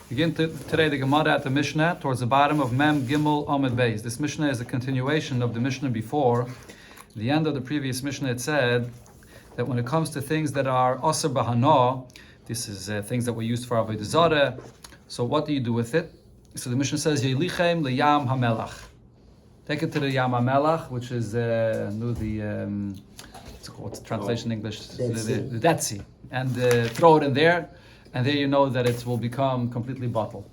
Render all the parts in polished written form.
Today the Gemara at the Mishnah towards the bottom of Mem Gimel Amud Beis. This Mishnah is a continuation of the Mishnah before. The end of the previous Mishnah it said that when it comes to things that are Aser Bahana, this is things that were used for Avoda Zara. So what do you do with it? So the Mishnah says Yelichem leyam hamelach. Take it to the Yam HaMelach, which is what's the translation in English? The Dead Sea, and throw it in there. And there you know that it will become completely bottled.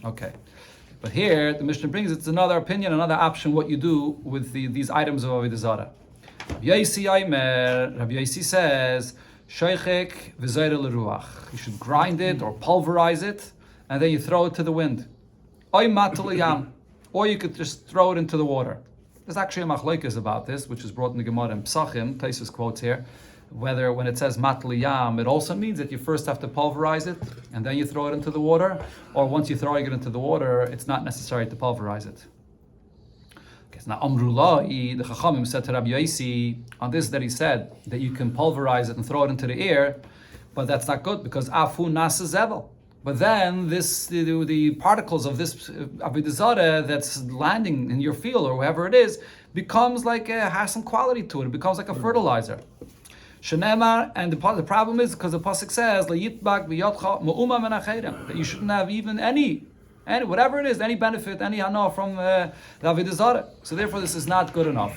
Okay. But here, the Mishnah brings, it's another opinion, another option, what you do with these items of Avoda Zara. Rabbi Yosi says, Sheichek v'zayre l'ruach. You should grind it or pulverize it, and then you throw it to the wind. Oy matal yam. Or you could just throw it into the water. There's actually a machlokes about this, which is brought in the Gemara in Psachim, Taisus quotes here, whether when it says matal yam, it also means that you first have to pulverize it and then you throw it into the water, or once you're throwing it into the water, it's not necessary to pulverize it. Okay, so now Amrullah, the Chachamim said to Rabbi Yosi on this that he said that you can pulverize it and throw it into the air, but that's not good because afu nasa zevel. But then the particles of this Avoda Zara that's landing in your field or wherever it is becomes like has some quality to it. It becomes like a fertilizer. Shenemar, and the problem is because the pasuk says that you shouldn't have even any whatever it is, any benefit, any hana from the Avoda Zara. So therefore, this is not good enough.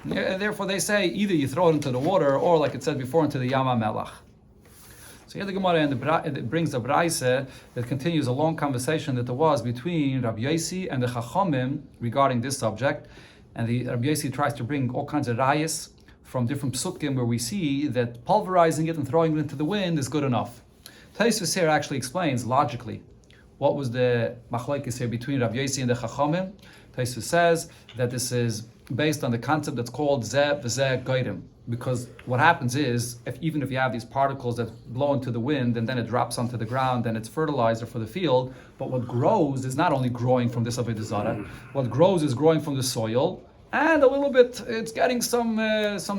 Therefore, they say either you throw it into the water or, like it said before, into the Yam HaMelach. So here the Gemara it brings a braise that continues a long conversation that there was between Rabbi Yosi and the Chachamim regarding this subject, and the Rabbi Yosi tries to bring all kinds of rayas from different psukim where we see that pulverizing it and throwing it into the wind is good enough. Taisus here actually explains logically what was the machlokes here between Rabbi Yosi and the Chachamim. Taisus says that this is based on the concept that's called zeh v'zeh goyim, because what happens is even if you have these particles that blow into the wind and then it drops onto the ground and it's fertilizer for the field, but what grows is not only growing from this Avoda Zara, what grows is growing from the soil, and a little bit it's getting some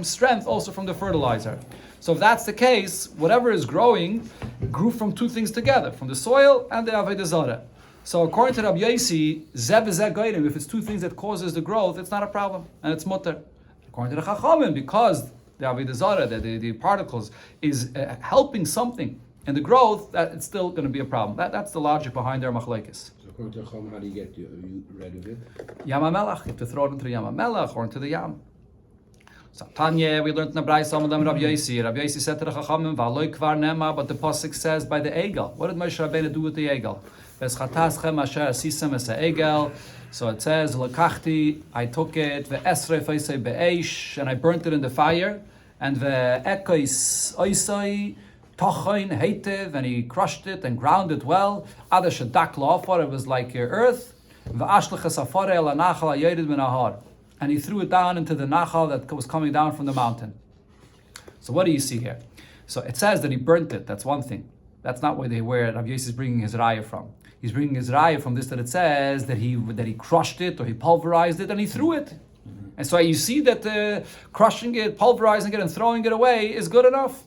strength also from the fertilizer. So if that's the case, whatever is growing grew from two things together, from the soil and the Avoda Zara. So according to Rabbi Yosi, zeh v'zeh goyim, if it's two things that causes the growth, it's not a problem and it's mutter. According to the Chachamim, because the Avoda Zara, the particles, is helping something in the growth, that it's still going to be a problem. That's the logic behind their machlokes. So according to Chachamim, how do you get you rid of it? Yam HaMelach, you have to throw it into the Yam HaMelach or into the Yam. So Tanya, we learned in the Brais some of them Rabbi Yosi. Rabbi Yosi said to the Chachamim, "V'aloi kvar nema," but the pasuk says by the egel. What did Moshe Rabbeinu do with the egel? V'eschataschem asher asisem es ha'egel. So it says, "Lekachti," I took it, ve'esrei feisei be'eish, and I burnt it in the fire, and ve'ekois oisoi tochoin heitev, and he crushed it and ground it well. Ada shedak la'afar, it was like earth. Ve'ashleches afare el ha'nachal ha'yored min ha'har, and he threw it down into the nachal that was coming down from the mountain. So what do you see here? So it says that he burnt it. That's one thing. That's not where Rabbi Yosi is bringing his raya from. He's bringing his raya from this, that it says that he crushed it or he pulverized it and he threw it. Mm-hmm. And so you see that crushing it, pulverizing it, and throwing it away is good enough.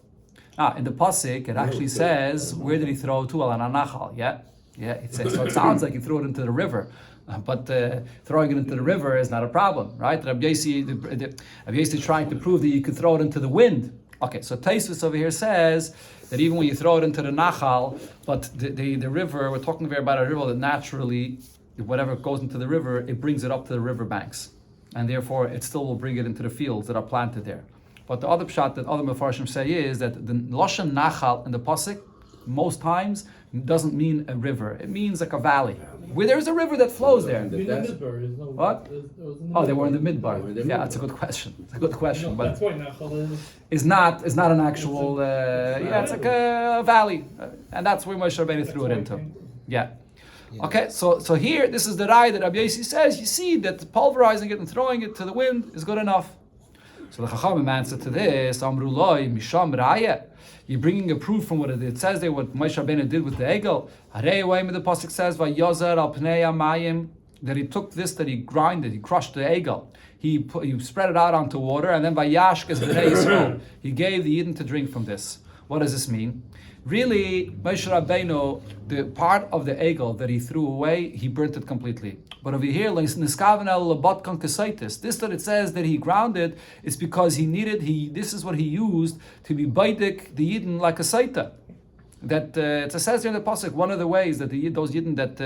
In the pasuk, it actually says, where did he throw to? Al anachal. Yeah. It says, so it sounds like he threw it into the river. But throwing it into the river is not a problem, right? Rabbi Yosi trying to prove that you could throw it into the wind. Okay, so Taisus over here says that even when you throw it into the nachal, but the river, we're talking here about a river that naturally, whatever goes into the river, it brings it up to the river banks. And therefore, it still will bring it into the fields that are planted there. But the other pshat that other Mefarshim say is that the Lashon Nachal in the Pasuk, most times, doesn't mean a river. It means like a valley. Where there's a river that flows there. What? They were in the midbar. Yeah, that's a good question. It's a good question. But that's why Nachal is not an actual, it's like a valley. And that's where Moshe Rabbeinu threw it into. Yeah. Okay, so here, this is the raya that Rabbi Yosi says, you see that pulverizing it and throwing it to the wind is good enough. So the Chachamim answer to this, Amru loi misham raya. You're bringing a proof from what it says there, what Moshe Rabbeinu did with the egel. Harei wayim, the pasuk says, Vayozer al pnei hamayim, that he took this, that he grinded, he crushed the egel. He spread it out onto water, and then Vayashkes b'nei Yisrael, he gave the Yidden to drink from this. What does this mean? Really, Moshe Rabbeinu, the part of the egel that he threw away, he burnt it completely. But over here, this that it says that he grounded is because this is what he used to be baidik the Yidden like a saita. That it says here in the pasuk, one of the ways that those Yidden that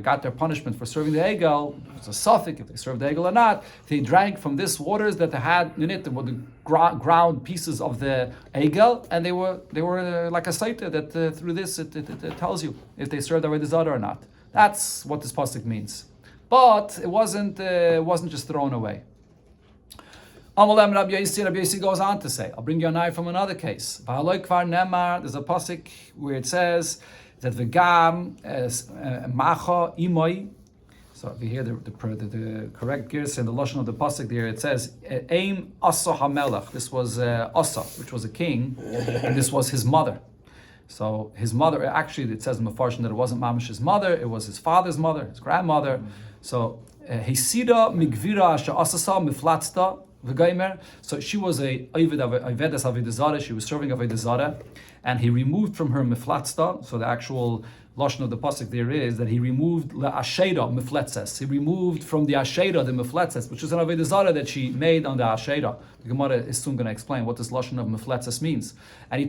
got their punishment for serving the egel, it's a suffix if they served the egel or not, they drank from this waters that they had in it, the ground pieces of the egel, and they were like a saita that through this it tells you if they served Avoda Zara or not. That's what this pasuk means. But it wasn't just thrown away. Amalem Rabbi Yossi goes on to say, I'll bring you a knife from another case. There's a pasuk where it says that v'gam macha imoy. So if you hear the correct gears in the lashon of the pasuk there, it says Aim Asa HaMelech. This was Asa, which was a king, and this was his mother. So his mother, actually it says in Mefarshim that it wasn't Mamish's mother, it was his father's mother, his grandmother. So Hesida Migvira Asha Asasa Miflatsta. So she was a Avedas Avoda Zara. She was serving Avoda Zara, and he removed from her miflatsta. So the actual lashon of the pasuk there is that he removed la ashera mifletzes. He removed from the ashera the mifletzes, which is an Avoda Zara that she made on the ashera. The Gemara is soon going to explain what this lashon of mifletzes means. And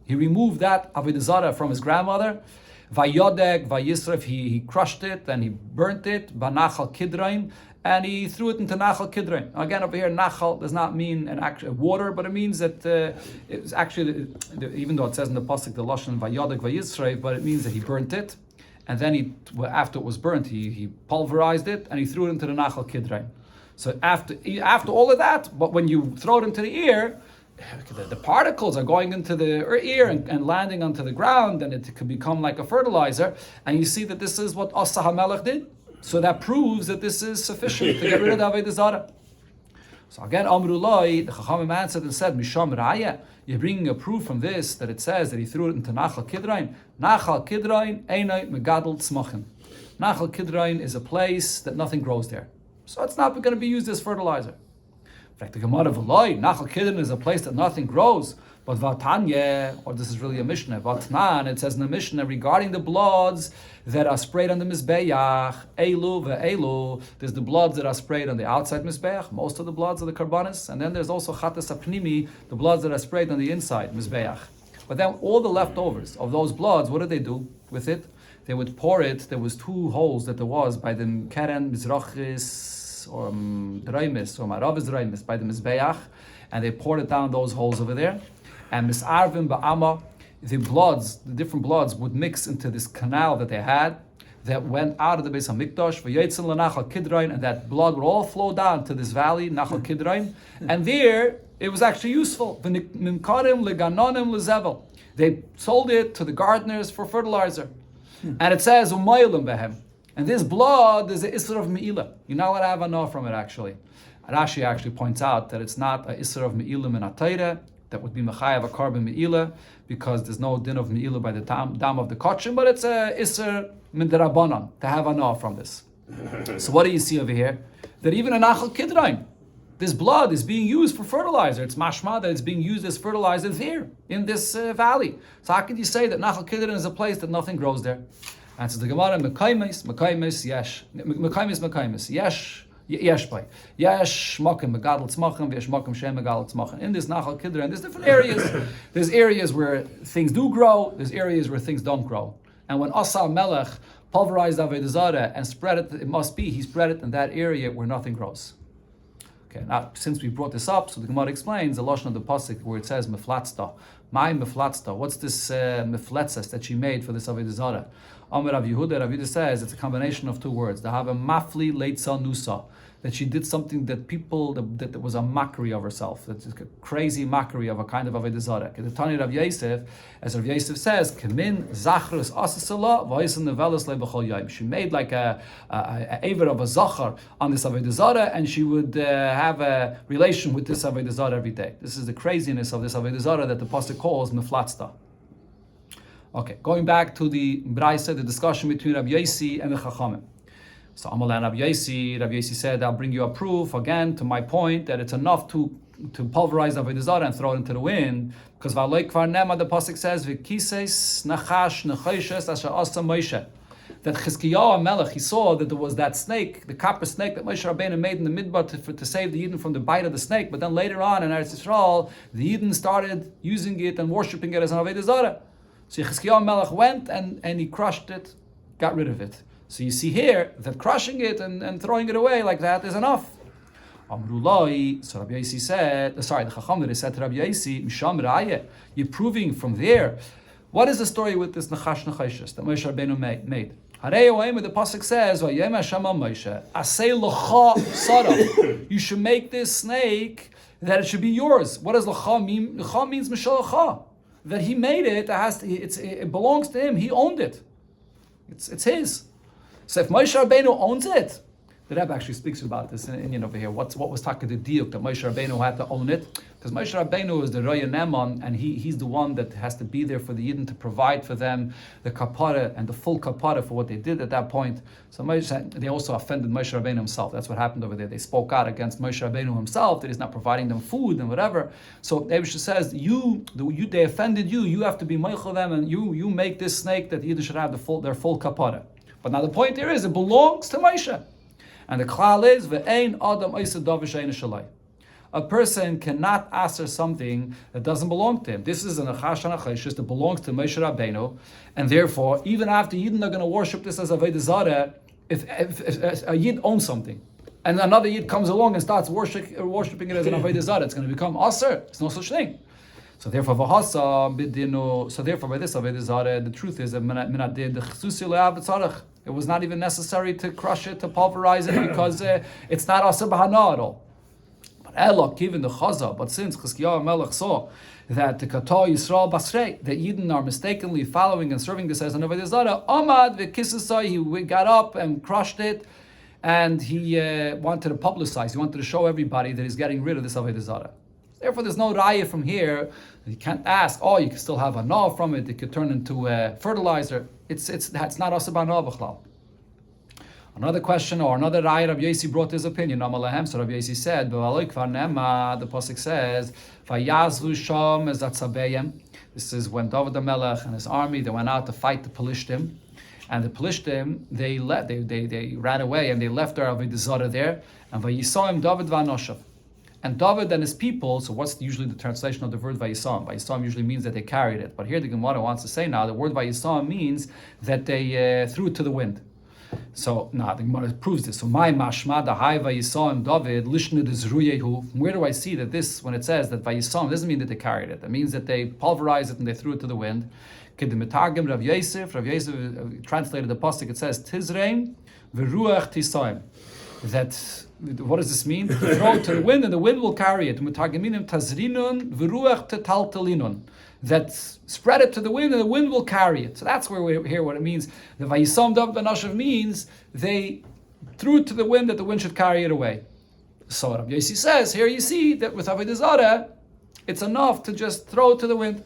he removed that Avoda Zara from his grandmother. Vayodek, vayisref, he crushed it and he burnt it. Banachal kidraim. And he threw it into Nachal Kidron. Again, over here, Nachal does not mean an actual water, but it means that it's actually, even though it says in the pasuk the lashon Vayodek Vayisrei, but it means that he burnt it, and then after it was burnt, he pulverized it and he threw it into the Nachal Kidron. So after all of that, but when you throw it into the ear, the particles are going into the ear and landing onto the ground, and it can become like a fertilizer. And you see that this is what Asa HaMelech did. So that proves that this is sufficient to get rid of the Avoda Zara. So again, Amrullah, the Chachamim answered and said, Misham Raya, you're bringing a proof from this that it says that he threw it into Nachal Kidrain. Nachal Kidrain, Einai Megadol Tzmachim. Nachal Kidrain is a place that nothing grows there. So it's not going to be used as fertilizer. In fact, the Gemara V'loi, Nachal Kidrain is a place that nothing grows. But Vatanya, or this is really a Mishnah, Vatnan, it says in the Mishnah regarding the bloods that are sprayed on the Mizbeach, Eilu ve'Eilu, there's the bloods that are sprayed on the outside Mizbeach, most of the bloods are the Karbanis, and then there's also Chatas Apnimi, the bloods that are sprayed on the inside Mizbeach. But then all the leftovers of those bloods, what did they do with it? They would pour it, there was two holes that there was by the Keren Mizrachis, or Draimis, or Maravis Draimis, by the Mizbeach, and they poured it down those holes over there. And misarvim ba'ama, the different bloods would mix into this canal that they had that went out of the Beis HaMikdash, v'yotzin l'Nachal Kidrain, and that blood would all flow down to this valley, Nachal Kidrain, and there it was actually useful. V'nimkarim leganonim lezevel. They sold it to the gardeners for fertilizer. And it says, u'mayilim behem. And this blood is the Isra of Me'ilah. You're not allowed to have enough from it actually. Rashi actually points out that it's not a Isra of Me'ilim in Atayre, that would be Mechayev a carbon Me'ilah, because there's no din of Me'ilah by the dam of the Kotchim, but it's a Isser min derabanan, to have anah from this. So what do you see over here? That even in Nachal Kidrain, this blood is being used for fertilizer. It's mashma that it's being used as fertilizer there, in this valley. So how can you say that Nachal Kidrain is a place that nothing grows there? And so the Gemara, Mekaimis, Yesh. Mekaimis, Yesh. Yesh by Yesh Makim Megadol Tzmachim Yesh Makim Shem Megadol Tzmachim. In this Nachal Kidrain, there's different areas. There's areas where things do grow. There's areas where things don't grow. And when Asa Melech pulverized Avoda Zara and spread it, he spread it in that area where nothing grows. Okay, now since we brought this up, so the Gemara explains the lashon of the pasuk where it says Meflatsta. My Meflatsta. What's this Mefletzes that she made for this Avoda Zara? Amar Rav Yehuda, Rav Yehuda says it's a combination of two words. They have a mafli leitza nusa, that she did something that that was a mockery of herself. That's a crazy mockery of a kind of Avoda Zara. The Tani Rav Yosef, as Rav Yosef says, Kemin zachrus asasala v'oisen nevelas lebechol yom. She made like a aver of a zachar on this Avoda Zara, and she would have a relation with this Avoda Zara every day. This is the craziness of this Avoda Zara that the pasuk calls meflatsta. Okay, going back to the Braisa, the discussion between Rabbi Yossi and the Chachamim. So Amalan Rabbi Yossi said, I'll bring you a proof again to my point that it's enough to pulverize Avoda Zara and throw it into the wind, because V'aloi Kvar Nema, the pasuk says, V'kises nachash nechoshes asher asa Moshe. That Chizkiyahu Melech, he saw that there was that snake, the copper snake that Moshe Rabbeinu made in the midbar to save the Yidden from the bite of the snake. But then later on in Eretz Yisrael, the Yidden started using it and worshipping it as an Avoda Zara. So Chizkiyahu Melech went and he crushed it, got rid of it. So you see here that crushing it and throwing it away like that is enough. Amrullah, so Rabbi Yossi said, the Chacham that said to Rabbi Yossi, Misham Raya, you're proving from there. What is the story with this Nachash Nachashis that Moshe Rabbeinu made? The pasuk says, you should make this snake that it should be yours. What does Lacha mean? Lacha means Mishal, that he made it. It belongs to him. He owned it. It's his. So if Moshe Rabbeinu owns it, the Rebbe actually speaks about this in Indian over here. What was Taka the diuk that Moshe Rabbeinu had to own it? Because Moshe Rabbeinu is the Roya Neman, and he's the one that has to be there for the Yidden to provide for them the kapara and the full kapara for what they did at that point. So they also offended Moshe Rabbeinu himself. That's what happened over there. They spoke out against Moshe Rabbeinu himself, that he's not providing them food and whatever. So Abisha says, they offended you. You have to be meichel them, and you make this snake that the Yidden should have their full kapara. But now the point here is, it belongs to Moshe. And the klal is, ve'ein adam oiseh davar she'eino shalai. A person cannot answer something that doesn't belong to him. This is an achash anachashis that belongs to Moshe Rabbeinu, and therefore, even after Yidden are going to worship this as Avoda Zara, if a Yid owns something, and another Yid comes along and starts worshiping it as an Avoda Zara, it's going to become aser. It's no such thing. So therefore, v'hasa bidinu. So therefore, by this Avoda Zara, the truth is that minadid chesusi le'av tzarech. It was not even necessary to crush it, to pulverize it, because it's not aser b'hana at all. But Elok, given the chaza, but since Chizkiyahu Melech saw that the Kata Yisrael Basrei, the Yidden are mistakenly following and serving this as an Avoda Zara, Amad v'kisasai, he got up and crushed it, and he wanted to publicize, he wanted to show everybody that he's getting rid of this Avoda Zara. Therefore, there's no raya from here. You can't ask, you can still have a na from it, it could turn into fertilizer. It's not aser b'hana b'chlal. Another question, or another raya, Rabbi Yossi brought his opinion. So Rabbi Yossi said, the pasuk says, "Vayazvu sham ezatzabeyim." This is when David the Melech and his army, they went out to fight the Pelishtim, and the Pelishtim they ran away and they left their Avoda Zara there. And Vayisaim David v'anoshav. And David and his people, so what's usually the translation of the word Vayisam? Vayisam usually means that they carried it. But here the Gemara wants to say now, the word Vayisam means that they threw it to the wind. So now the Gemara proves this. So my mashma the high Vayisam David lishnu dezruyehu. Where do I see that this, when it says that Vayisam, doesn't mean that they carried it. It means that they pulverized it and they threw it to the wind. Kedemitagim Rav Yosef translated the pasuk. It says Tizreim v'ruach tisaim. That, what does this mean? Throw it to the wind and the wind will carry it. That spread it to the wind and the wind will carry it. So that's where we hear what it means. The Vayisam Dav Benashav means they threw it to the wind that the wind should carry it away. So Rabbi Yossi says, here you see that with Avoda Zara, it's enough to just throw it to the wind.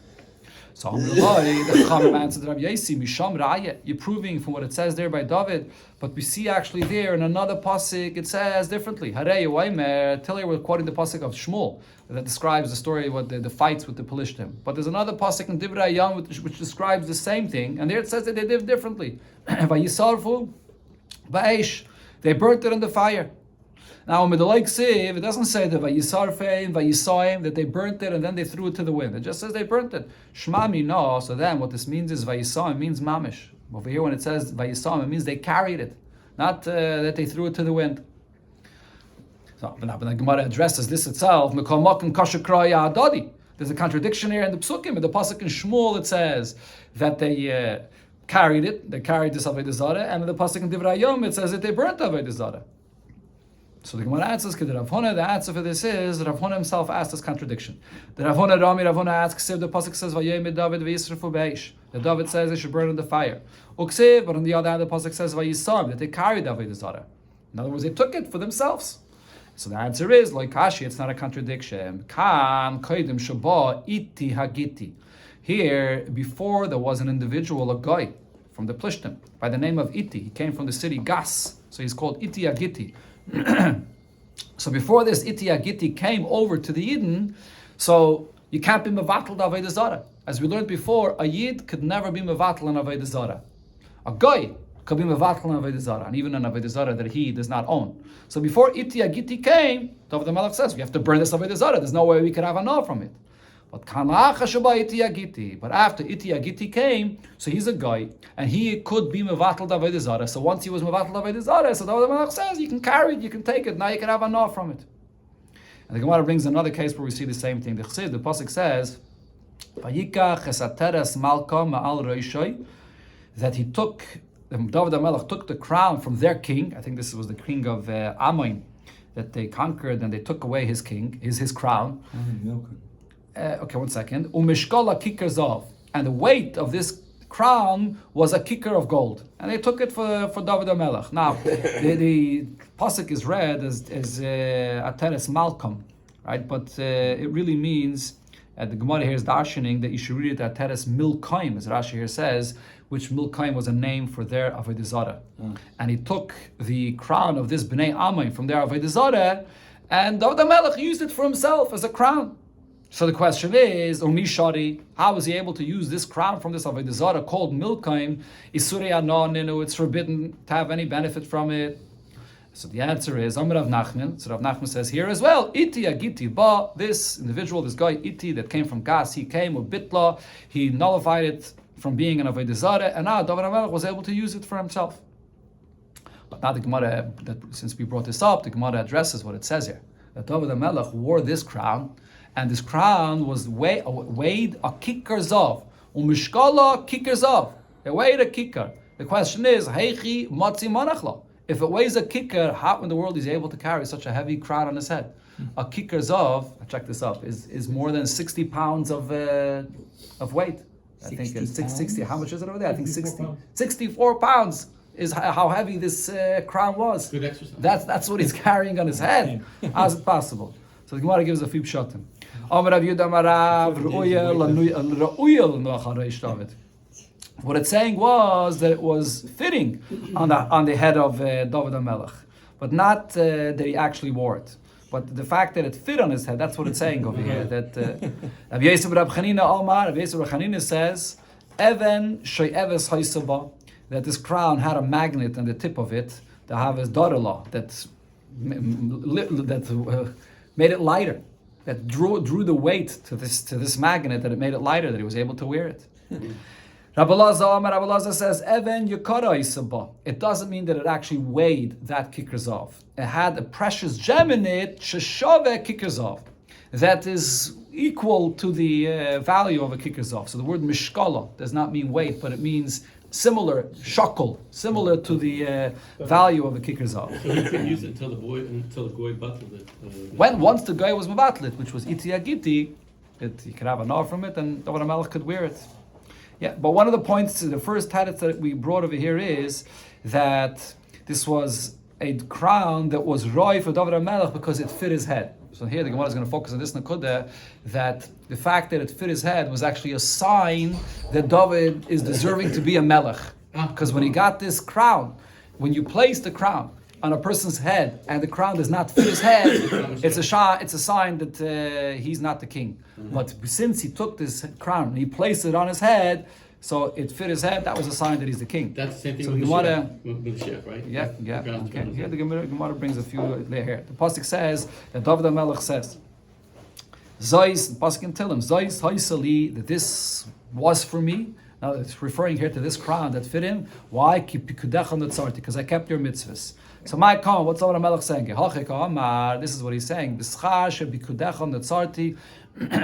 So the Chacham answered Rabbi Yossi, Misham Raya. You're proving from what it says there by David, but we see actually there in another pasuk it says differently. Harei Waimer. Till here we're quoting the pasuk of Shmuel that describes the story of the fights with the Pelishtim. But there's another pasuk in Divrei Hayam which describes the same thing, and there it says that they did differently. Vayisarfu ba'esh. They burnt it in the fire. Now, when the like say, if it doesn't say that Vayisarfein, Vayisaim, that they burnt it and then they threw it to the wind. It just says they burnt it. Shmami no. So then what this means is Vayisaim means mamish. Over here when it says Vayisaim, it means they carried it, not that they threw it to the wind. So when the Gemara addresses this itself, there's a contradiction here in the Psukim. In the pasuk in Shmuel it says that they carried it, they carried this Avoda Zara, and in the pasuk in Divrei Hayam it says that they burnt Avoda Zara. So the Gemara answers, the answer for this is that Rav Huna himself asked this contradiction. The Rav Huna asks, the pasuk says, "Vayomer David v'yisrafu b'eish." The David says they should burn in the fire. Uksiv, but on the other hand, the pasuk says, "Vayisam," that they carried Avoda Zara. In other words, they took it for themselves. So the answer is, like Kashi, it's not a contradiction. Kan koidim shaba iti hagiti. Here, before there was an individual, a guy from the Plishtim by the name of Iti. He came from the city Gas, so he's called Iti Hagiti. So before this Iti Agiti came over to the Yidden, so you can't be mevatel the Avoda Zara. As we learned before, a Yid could never be mevatel an Avoda Zara. A Goy could be mevatel an Avoda Zara, and even an Avoda Zara that he does not own. So before Iti Agiti came, David Melech says, we have to burn this Avoda Zara. There's no way we could have an from it. But after Iti Agiti came, so he's a guy, and he could be mevatel the Avoda Zara. So once he was mevatel the Avoda Zara, so David Melech says, you can carry it, you can take it, now you can have an from it. And the Gemara brings another case where we see the same thing. The Pasuk says, that he took, David HaMelech took the crown from their king. I think this was the king of Ammon that they conquered, and they took away his king, his crown. Okay, 1 second. Umishkola kikar zav, and the weight of this crown was a kikar of gold, and they took it for David HaMelech. Now, the pasuk is read as Ateres Malcolm, right? But it really means the Gemara here is darshaning that you should read it Ateres Milkaim, as Rashi here says, which Milkaim was a name for their Avoda Zara. And he took the crown of this Bnei Ammon from their Avoda Zara, and David HaMelech used it for himself as a crown. So the question is, Umishari, how was he able to use this crown from this Avoda Zara called Milkaim? Isuri Anoninu, it's forbidden to have any benefit from it. So the answer is Amar Rav Nachman. So Rav Nachman says here as well, Iti Agiti Ba, this individual, this guy Iti that came from Gas, he came with Bitla, he nullified it from being an Avoda Zara, and now David HaMelech was able to use it for himself. But now the Gemara, since we brought this up, the Gemara addresses what it says here. That David HaMelech wore this crown, and this crown was weighed a kikar zav, umishkala kikar zav. It weighed a kikar. The question is, heichi matzi manachla. If it weighs a kikar, how in the world is he able to carry such a heavy crown on his head? A kikar zav, check this up, is more than 60 pounds of weight. I think it's 60. How much is it over there? I think 64 pounds is how heavy this crown was. Good exercise. That's what he's carrying on his head. How is it possible? So the Gemara gives a few pshatim. What it's saying was that it was fitting on the head of David HaMelech, but not that he actually wore it. But the fact that it fit on his head, that's what it's saying over here. That Rav Yosef Rab Chanina says, Even she'eves haisaba, that this crown had a magnet on the tip of it, to have his daughter-in-law that made it lighter, that drew the weight to this magnet, that it made it lighter, that he was able to wear it. Rabbi Lazar says, Even Yekara Isaba. It doesn't mean that it actually weighed that kikar. It had a precious gem in it, Sheshave kikar, that is equal to the value of a kikar. So the word mishkala does not mean weight, but it means similar, shakel, similar to the value of a kikar. So he couldn't use it until the goy buttled it. Once the guy was mevatlet, which was iti agiti, he could have an off from it, and David HaMelech could wear it. Yeah, but one of the points, the first hadith that we brought over here is that this was a crown that was roy for David HaMelech because it fit his head. So here the Gemara is going to focus on this nakuda, that the fact that it fit his head was actually a sign that David is deserving to be a melech. Because when he got this crown, when you place the crown on a person's head and the crown does not fit his head, it's a sign that he's not the king. But since he took this crown and he placed it on his head, so it fit his head, that was a sign that he's the king. That's the same thing so with the Shef, right? Yeah. Okay. Here the Gemara brings a few here. The pasuk says that David HaMelech says, Zois, the pasuk can tell him, Zois haisali, that this was for me. Now it's referring here to this crown that fit him. Why? Because I kept your mitzvahs. So my comment, what's David HaMelech saying? This is what he's saying.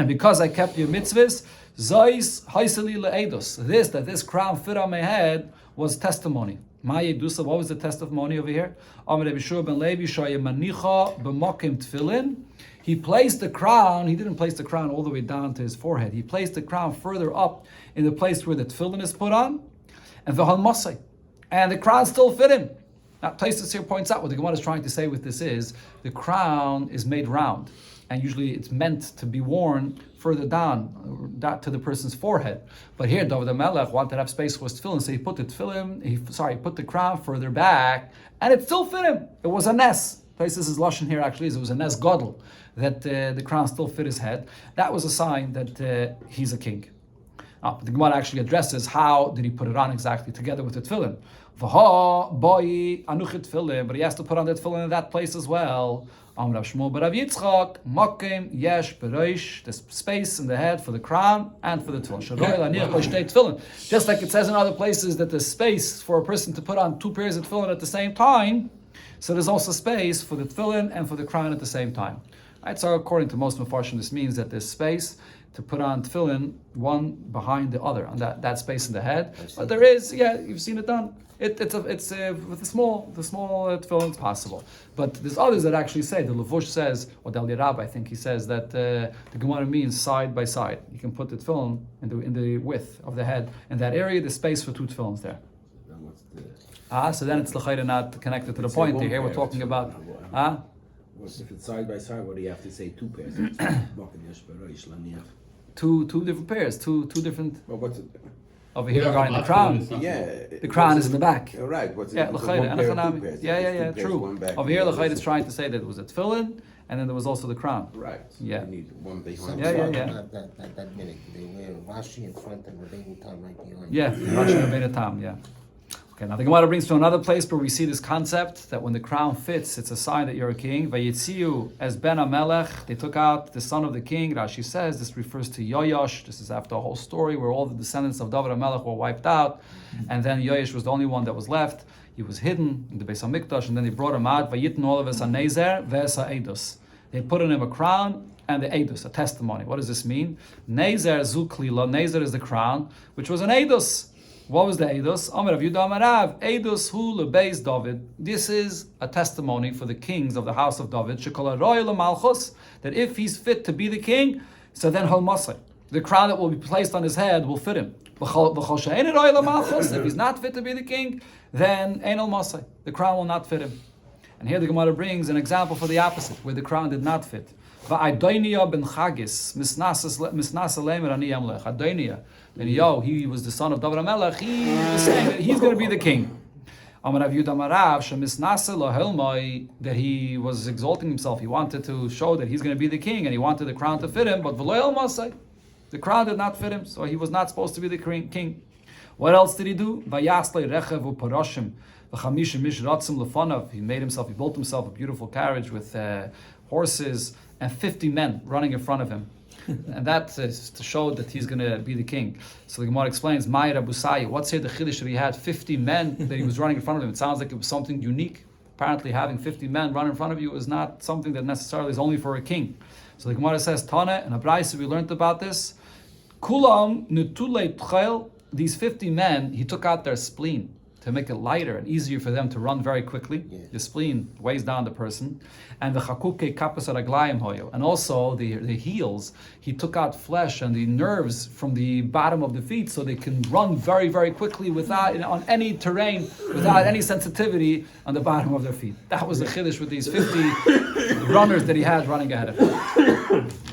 Because I kept your mitzvahs, Zois haisali le'edos. This crown fit on my head was testimony. What was the testimony over here? He placed the crown, he didn't place the crown all the way down to his forehead. He placed the crown further up in the place where the tefillin is put on, and the crown still fit him. Now, Taisus here points out what the Gemara is trying to say with this is, the crown is made round, and usually it's meant to be worn further down to the person's forehead. But here, David HaMelech wanted to have space for his tefillin, so he put the crown further back, and it still fit him. It was a ness places his lashon here actually is it was a nes gadol that the crown still fit his head. That was a sign that he's a king. But the Gemara actually addresses how did he put it on exactly together with the tefillin. V'ha boi anuchit tefillin, but he has to put on the tefillin in that place as well. Amrav Shmuel b'Rav Yitzchak makim yesh bereish, there's space in the head for the crown and for the tefillin. Just like it says in other places that there's space for a person to put on 2 pairs of tefillin at the same time, so there's also space for the tefillin and for the crown at the same time. Right? So according to most Mefarshim, this means that there's space to put on tefillin one behind the other on that space in the head. But there is, you've seen it done. It's with the small tefillin it's possible. But there's others that actually say, the Levush says, or Del Yerab, I think he says that the Gemara means side by side. You can put the tefillin in the width of the head. In that area, there's space for 2 tefillins there. So then it's l'chayra not connected to the point. Here we're talking about. If it's side by side, what do you have to say? 2 pairs. Two different pairs, two different. Well, what's it? Over here regarding the crown. The crown is in the back. Right. What's it? Yeah, L'chayra, true. Over here, l'chayra is trying to say that it was a tefillin, and then there was also the crown. Right. So yeah. you need one behind. That minute, they wear Rashi in front and Rabbeinu Tam right behind. Yeah, Rashi and Rabbeinu Tam. Yeah. Okay, now the Gemara brings to another place where we see this concept that when the crown fits, it's a sign that you're a king. Vayitziu as ben Amelech, they took out the son of the king. Rashi says this refers to Yoash. This is after a whole story where all the descendants of David Amelech were wiped out, and then Yoash was the only one that was left. He was hidden in the Beis Hamikdash, and then they brought him out. Vayitn all of us a nezer v'esa edus. They put on him a crown and the edus, a testimony. What does this mean? Nezer zuklila. Nezer is the crown, which was an edus. What was the Eidos? Amar Rav Yudah Amarav, Eidos hu lebeis David. This is a testimony for the kings of the house of David. Shekol haroy lemalchus, that if he's fit to be the king, so then hol masay, the crown that will be placed on his head will fit him. If he's not fit to be the king, then ein hol masay, the crown will not fit him. And here the Gemara brings an example for the opposite, where the crown did not fit. Va'adoniya ben Chagis, misnasa lemer ani yamlech. Adoniya, and he was the son of David HaMelech. He was saying that he's going to be the king. Amar Rav Yudah Amarav, shemisnasa lahelmai, that he was exalting himself. He wanted to show that he's going to be the king, and he wanted the crown to fit him. But v'lo masay, the crown did not fit him, so he was not supposed to be the king. What else did he do? Vayaslei rechev u'paroshim v'chamisha mishratzim lefanav. He built himself a beautiful carriage with horses and 50 men running in front of him. And that is to show that he's going to be the king. So the Gemara explains, Ma'ir Abusai, what's here the chiddush that he had 50 men that he was running in front of him? It sounds like it was something unique. Apparently having 50 men run in front of you is not something that necessarily is only for a king. So the Gemara says, Tana, and Abraisa, we learned about this. Kulam nutulei tchel, these 50 men, he took out their spleen to make it lighter and easier for them to run very quickly. Yeah. The spleen weighs down the person. And the chakuke kapas araglayim hoyo. And also the heels, he took out flesh and the nerves from the bottom of the feet so they can run very, very quickly on any terrain without any sensitivity on the bottom of their feet. That was the chiddush with these 50 runners that he had running ahead of him.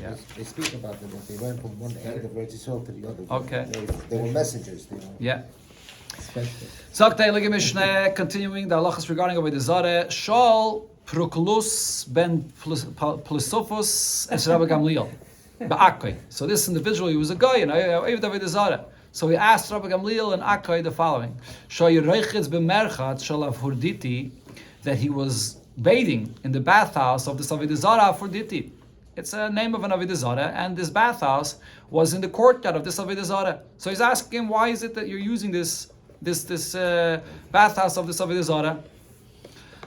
Yeah. They speak about them, that they went from one end of Eretz Yisrael to the other. Okay. They were messengers. Yeah. Zaktei Legi Mishneh, continuing the halachas regarding Avoda Zara. Shal Proklus ben Plisofos es Rabbi Gamliel ba'Akkoi. So this individual, he was a guy in Avoda Zara. So he asked Rabbi Gamliel and Akkoi the following: Shal Yereichitz b'Merchat Shal Aphroditi, that he was bathing in the bathhouse of this Avoda Zara Aphroditi. It's a name of an Avoda Zara, and this bathhouse was in the courtyard of this Avoda Zara. So he's asking him, why is it that you're using this bathhouse of this Avoda Zara?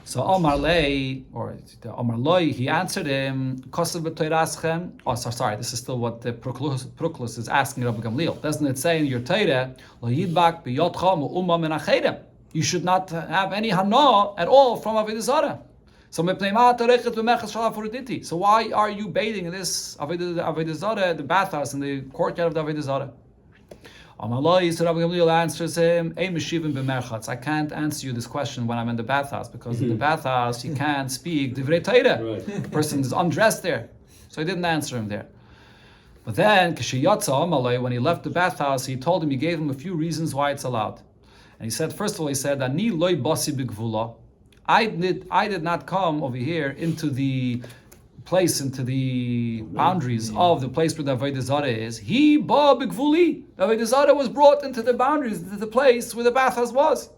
So Omar Lei, or Omar Loi, he answered him, Kosev b'toiraschem. Oh, sorry, this is still what the Proklus is asking Rabbi Gamliel. Doesn't it say in your Torah, Lo yidbak b'yotcha mu'umma min achedem? You should not have any hana at all from Avoda Zara. So why are you bathing in this Avoda Zara, the bathhouse in the courtyard of the Avoda Zara? Amalai, so Rabbi Gamliel answers him, I can't answer you this question when I'm in the bathhouse, because in the bathhouse you can't speak divrei Torah. The person is undressed there. So he didn't answer him there. But then, when he left the bathhouse, he told him, he gave him a few reasons why it's allowed. And he said, first of all, he said, Ani loy basi b'gvula. I did not come over here into the boundaries of the place where the Avoda Zara is. He ba b'gvuli. The Avoda Zara was brought into the boundaries, into the place where the bathhouse was.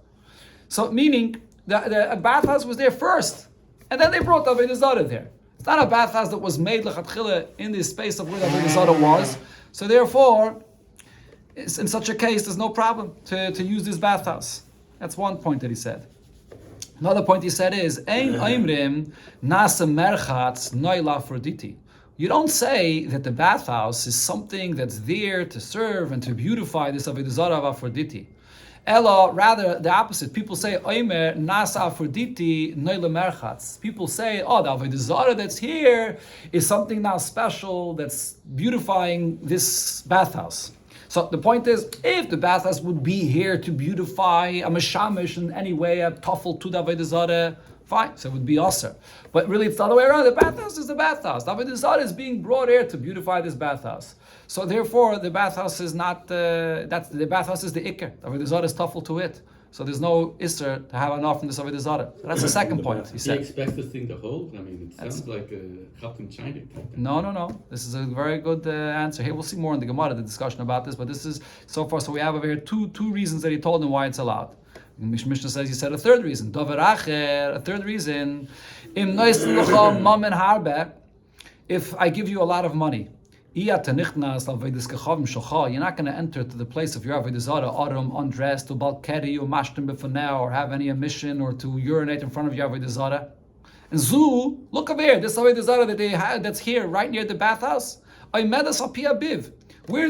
So meaning the bathhouse was there first, and then they brought the Avoda Zara there. It's not a bathhouse that was made lechatchila in the space of where the Avoda Zara was. So therefore, in such a case, there's no problem to use this bathhouse. That's one point that he said. Another point he said is, Ein oimrim nasa merchatz noila Aphrodite. You don't say that the bathhouse is something that's there to serve and to beautify this Avoda Zara of Aphrodite. Ella, rather the opposite. People say, Oimer nasa Aphrodite noila merchatz. People say, oh, the Avoda Zara that's here is something now special that's beautifying this bathhouse. So the point is, if the bathhouse would be here to beautify a mashamish in any way, a tafel to the Avoda Zara, fine, so it would be aser. But really, it's the other way around. The bathhouse is the bathhouse. The Avoda Zara is being brought here to beautify this bathhouse. So therefore, the bathhouse is not. The bathhouse is the ikar. The Avoda Zara is tafel to it. So there's no isser to have enough from this Avoda Zara. So that's the second point. He said. He expects this thing to hold. I mean, it sounds like a cup in China. No. This is a very good answer. Here we'll see more in the Gemara, the discussion about this. But this is so far. So we have over here two reasons that he told him why it's allowed. Mishnah says he said a third reason. Dover acher, a third reason. Im if I give you a lot of money. You're not going to enter to the place of your Avoda Zara, undressed, to balkeri, or mashtim b'faneh, or have any emission, or to urinate in front of your Avoda Zara. And Zu, look over here, this Avoda Zara that they had, that's here, right near the bathhouse. Where is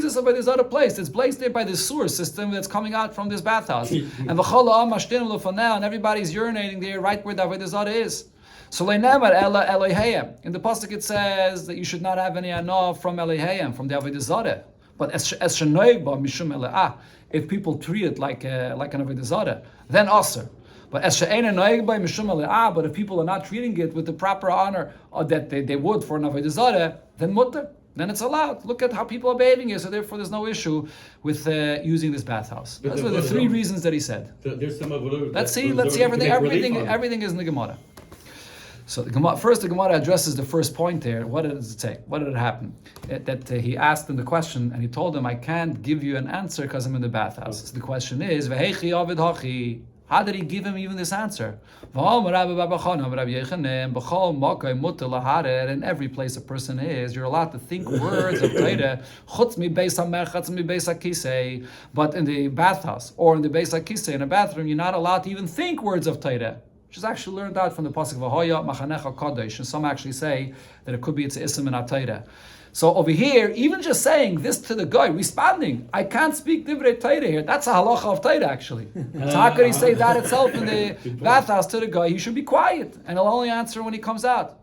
this Avoda Zara placed? It's placed there by the sewer system that's coming out from this bathhouse. And everybody's urinating there, right where the Avoda Zara is. So in the pasuk it says that you should not have any anah from Elohim, from the Avoda Zara. But if people treat it like an Avoda Zara, then aser. But if people are not treating it with the proper honor that they would for an Avoda Zara, then mutter. Then it's allowed. Look at how people are behaving here, so therefore there's no issue with using this bathhouse. Those were the three reasons that he said. There's some Avoda. Let's see everything is in the Gemara. So the Gemara addresses the first point there. What did it say? What did it happen? He asked him the question, and he told him, I can't give you an answer because I'm in the bathhouse. So the question is, how did he give him even this answer? In every place a person is, you're allowed to think words of Torah, but in the bathhouse, or in the Beis HaKisei, in a bathroom, you're not allowed to even think words of Torah. Which is actually learned out from the pasuk V'hoya Machanecha Kodesh, and some actually say that it could be it's Ism and Atayra. So over here, even just saying this to the guy, responding, I can't speak Divrei Torah here. That's a halacha of Torah actually. So how could he say that itself in the bathhouse to the guy? He should be quiet, and he'll only answer when he comes out.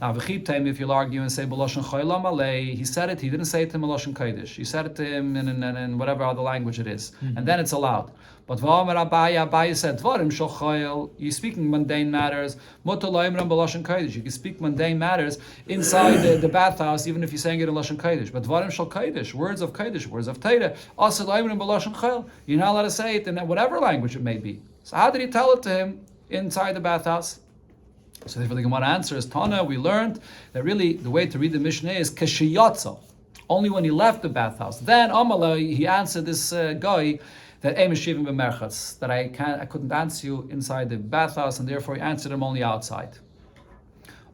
Now, if you'll argue and say B'loshen Chayla Malay, he said it. He didn't say it to him in Loshen Kodesh. He said it to him in whatever other language it is, and then it's allowed. But Abaye said, Dvarim Shochayel, you're speaking mundane matters. Mutalaimram B'loshen Kodesh. You can speak mundane matters inside the bathhouse, even if you're saying it in Loshen Kodesh. But Dvarim Shal Kodesh, words of Kodesh, words of Torah. Also Laimram B'loshen Chayel. You're not allowed to say it in whatever language it may be. So how did he tell it to him inside the bathhouse? So therefore the Gemara answer is Tana. We learned that really the way to read the Mishnah is Keshiyatza, only when he left the bathhouse. Then Amalai, he answered this guy that Emeshivim b'merchatz, that I couldn't answer you inside the bathhouse, and therefore he answered him only outside.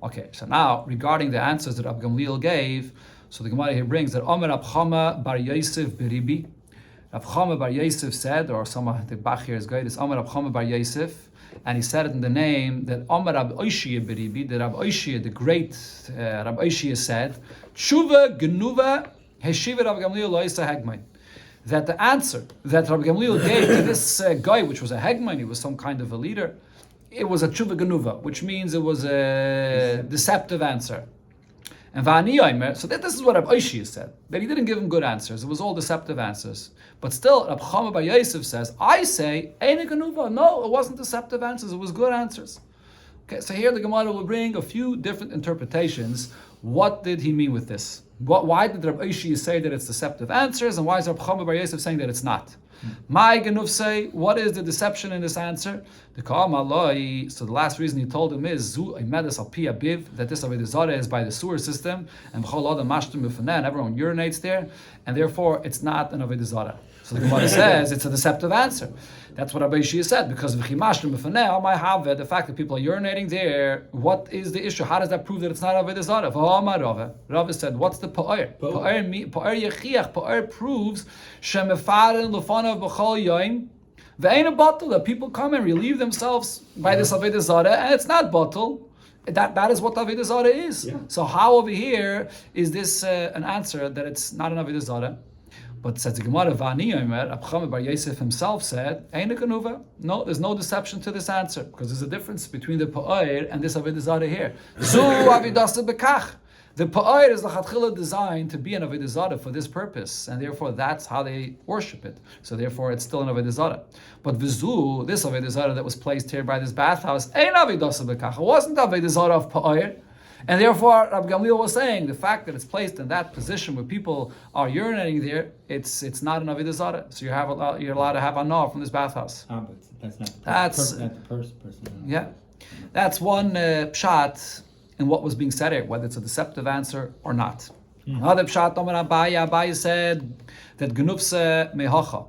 Okay, so now regarding the answers that Rab Gamliel gave, so the Gemara here brings that Omer Rab Chama bar Yosef beribi. Rab Chama bar Yosef said, or some of the Bach here is great, is Omer Rab Chama bar Yosef. And he said it in the name that Amar Rab Oishia Beribi, that Rab Oishia, the great Rab Oishia said, Tshuva Genuva Heshiva Rab Gamliel Loisa Hegmain. That the answer that Rab Gamliel gave to this guy, which was a Hegmain, he was some kind of a leader, it was a Tshuva Genuva, which means it was a deceptive answer. And so this is what Rab Oishia said, that he didn't give him good answers. It was all deceptive answers. But still, Rab Chama bar Yosef says, I say, Eine Genuva. No, it wasn't deceptive answers, it was good answers. Okay, so here the Gemara will bring a few different interpretations What did he mean with this? Why did Rabbi Ishi say that it's deceptive answers, and why is Rabbi Chama Bar Yosef saying that it's not? My Genuf say, what is the deception in this answer? So the last reason he told him is that this Avoda Zara is by the sewer system, and everyone urinates there, and therefore it's not an Avoda Zara. So the Gemara says it's a deceptive answer. That's what Rabbi Shia said, because the fact that people are urinating there, what is the issue? How does that prove that it's not Avoda Zara? Rava said, what's the pa'ir? Pa'ir proves that people come and relieve themselves by this Avoda Zara, and it's not bottle. That is what Avoda Zara is. Yeah. So how over here is this an answer that it's not an Avoda Zara? But says the Gemara, Vani Omer, Rab Chama Bar Yosef himself said, no, there's no deception to this answer, because there's a difference between the Pa'ir and this Avoda Zara here. Zu Avidasa Bekach. The Pa'ir is l'chatchila designed to be an Avoda Zara for this purpose, and therefore that's how they worship it. So therefore it's still an Avoda Zara. But Vizu, this Avoda Zara that was placed here by this bathhouse, ain't Avidasa Bekach. It wasn't Avoda Zara of Pa'ir. And therefore, Rabbi Gamliel was saying the fact that it's placed in that position where people are urinating there, it's not an Avoda Zara. So you're allowed to have anah from this bathhouse. But that's not the person. Yeah, that's one pshat in what was being said here, whether it's a deceptive answer or not. Another pshat, Abaye said that Genufse mehacha.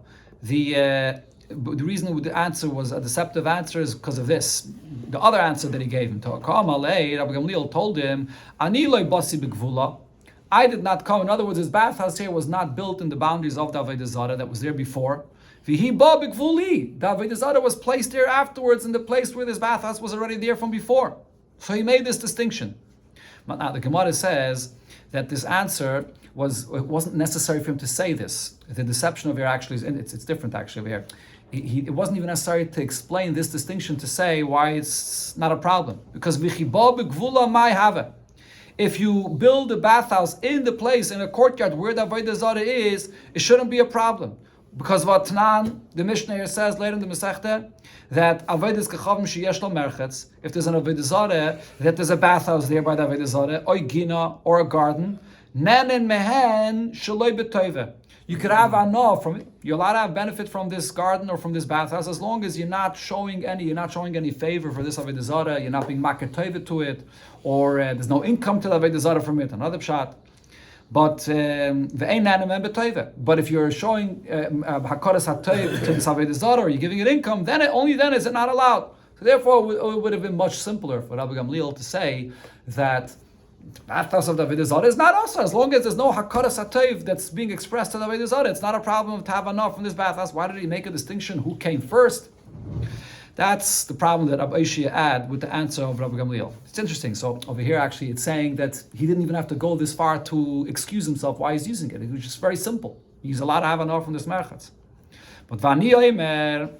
The reason the answer was a deceptive answer is because of this. The other answer that he gave him to Rabbi Gamliel told him, Ani loy basi b'gvula. I did not come. In other words, his bathhouse here was not built in the boundaries of the Avoda Zara that was there before. V'hi ba b'gvuli. The Avoda Zara was placed there afterwards in the place where this bathhouse was already there from before. So he made this distinction. But now the Gemara says that this answer it wasn't necessary for him to say this. The deception over here actually it's different actually over here. It wasn't even necessary to explain this distinction to say why it's not a problem. Because if you build a bathhouse in the place, in a courtyard where the Avoda Zara is, it shouldn't be a problem. Because what Tanan, the Mishnah here says later in the Masechta, that Avodas Kechavim sheyesh lo merchetz, if there's an Avoda Zara, that there's a bathhouse there by the Avoda Zara, or gina, or a garden, nen and mehen shaloi b'toive. You could have anah from it. You're allowed to have benefit from this garden or from this bathhouse as long as you're not showing any favor for this Avoda Zara, you're not being makar toivet to it, or there's no income to the Avoda Zara from it. Another pshat. But but if you're showing hakaras hatoiv to this Avoda Zara, or you're giving it income, then only then is it not allowed. So therefore, it would have been much simpler for Rabbi Gamliel to say that the bathhouse of the Avoda Zara is not also, as long as there's no hakaras hatoiv that's being expressed to the Avoda Zara. It's not a problem to have enough from this bathhouse. Why did he make a distinction? Who came first? That's the problem that Rabbi Shia had with the answer of Rabbi Gamliel. It's interesting. So over here, actually, it's saying that he didn't even have to go this far to excuse himself why he's using it. It was just very simple. He's allowed to have enough from this merchatz. But Vani Omer,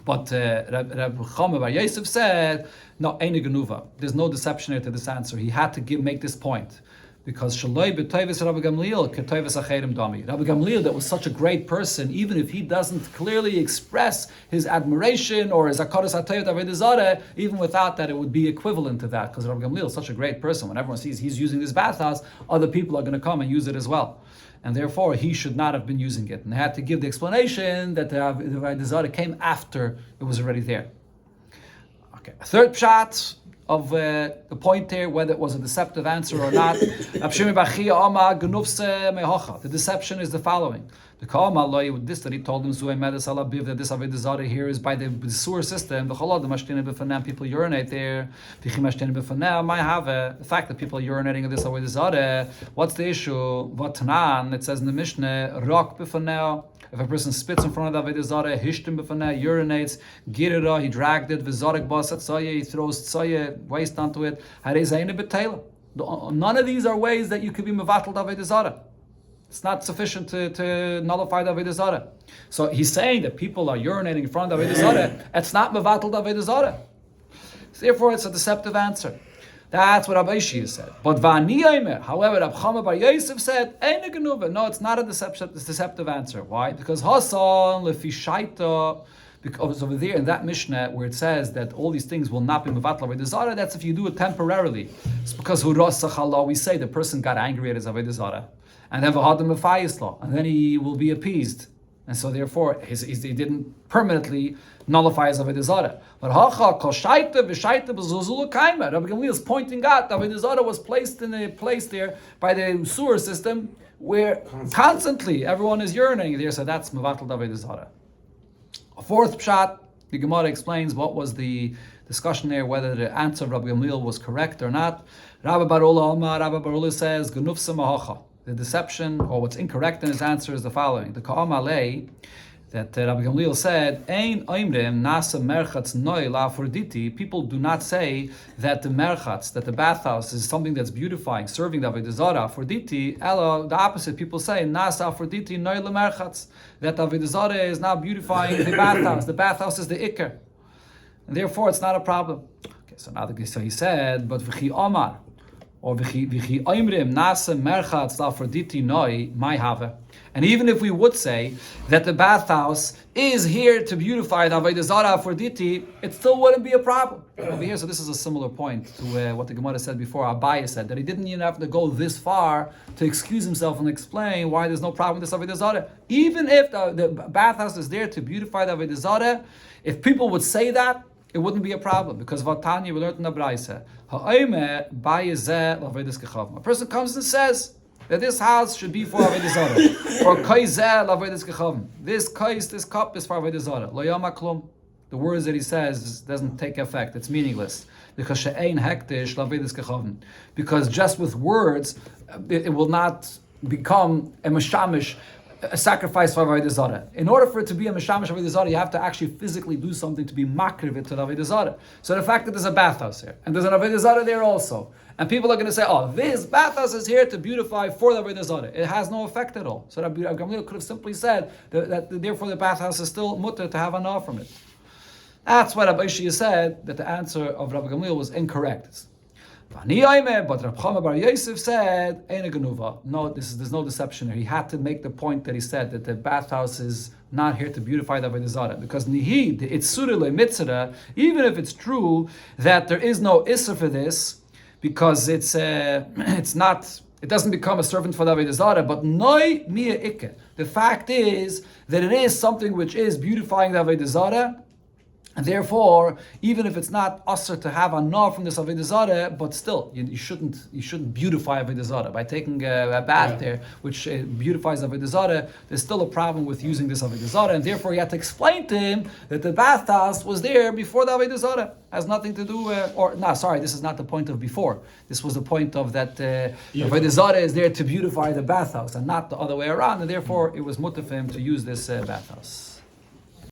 Rabbi Chama Bar Yosef said, no, Eine Genuva. There's no deception here to this answer. He had to make this point. Because Shaloi b'toives Rabbi Gamliel k'toives acherim dami. Rabbi Gamliel, that was such a great person, even if he doesn't clearly express his admiration or his hakaras hatoiv Avoda Zara, even without that, it would be equivalent to that. Because Rabbi Gamliel is such a great person. When everyone sees he's using this bathhouse, other people are going to come and use it as well. And therefore, he should not have been using it. And they had to give the explanation that the Avoda Zara came after it was already there. Okay, a third pshat of the point here, whether it was a deceptive answer or not. The deception is the following. This that he told him that this Avoda Zara here is by the sewer system. People urinate there. The fact that people are urinating in this Avoda Zara, what's the issue? It says in the Mishnah, if a person spits in front of the Avoda Zara, hishtim b'faneh, urinates, girira, he dragged it, v'zarek bas tzaye, he throws tzaye, waste onto it, harei zayne b'teila. None of these are ways that you could be mevatel the Avoda Zara. It's not sufficient to nullify the Avoda Zara. So he's saying that people are urinating in front of the Avoda Zara. It's not mevatel the Avoda Zara. So therefore, it's a deceptive answer. That's what Rabbi Shia said. But Vani Omer, however, Rabbi Chama Bar Yosef said, Eine Genuva. No, it's not a deceptive answer. Why? Because Hasan lefi shaita Because over there in that Mishnah where it says that all these things will not be mevatla avodah zara, that's if you do it temporarily. It's because we say the person got angry at his avodah zara, and then v'hadam mefayis, and then he will be appeased. And so therefore, he didn't permanently nullify his avodah zara. But Rabbi Gamliel is pointing out that avodah zara was placed in a place there by the sewer system where constantly everyone is urinating there. So that's mevatel avodah zara. A fourth pshat, the Gemara explains what was the discussion there, whether the answer of Rabbi Gamliel was correct or not. Rabbi Barula says, Genufsa mahacha. The deception, or what's incorrect in his answer, is the following: the Ka'am Alei, that Rabbi Gamliel said, Ein oimrim nasa merchatz noi la Aphrodite. People do not say that the merchatz, that the bathhouse is something that's beautifying, serving the Avodah Zara, Aphrodite. Ella, the opposite. People say nasa Aphrodite noi la merchatz, that the Avodah Zara is now beautifying the bathhouse. The bathhouse is the ikar, and therefore it's not a problem. Okay, so he said, but v'chi omar, or v'chi oimrim nasa merchatz la Aphrodite noi mai have. And even if we would say that the bathhouse is here to beautify the Avodah Zara Aphrodite, it still wouldn't be a problem over here. So this is a similar point to what the Gemara said before. Abaye said that he didn't even have to go this far to excuse himself and explain why there's no problem with this Avodah Zara. Even if the bathhouse is there to beautify the Avodah Zara, if people would say that, it wouldn't be a problem, because Vatanya, we learned in the Braisa, a person comes and says that this house should be for Avodah Zara, or this cup is for Avodah Zara. Lo yama klum. The words that he says doesn't take effect; it's meaningless, because she'ein hektish lavedas kechavim. Because just with words, it will not become a mashamish, a sacrifice for Avodah Zara. In order for it to be a mashamish Avodah Zara, you have to actually physically do something to be makriv to the Avodah Zara. So the fact that there's a bathhouse here, and there's an Avodah Zara there also, and people are going to say, oh, this bathhouse is here to beautify for the Avodah Zara. It has no effect at all. So Rabbi Gamliel could have simply said that therefore the bathhouse is still mutter to have an from it. That's why Rabbi Shia said that the answer of Rabbi Gamliel was incorrect. But Rabbi Chama Bar Yosef said, no, there's no deception here. He had to make the point that he said that the bathhouse is not here to beautify the Avodah Zara, because nihid, it's surele mitzvah, even if it's true that there is no issa for this, because it's not, it doesn't become a servant for the Avodah Zara, but noi mia ikke. The fact is that it is something which is beautifying the Avodah Zara, and therefore, even if it's not usher to have a no from this Avodah Zara, but still, you shouldn't beautify Avodah Zara by taking a bath there, which beautifies Avodah Zara. There's still a problem with using this Avodah Zara, and therefore you had to explain to him that the bathhouse was there before the Avodah Zara. Has nothing to do, this is not the point of before. This was the point of that Avodah Zara is there to beautify the bathhouse, and not the other way around, and therefore it was mutter for him to use this bathhouse.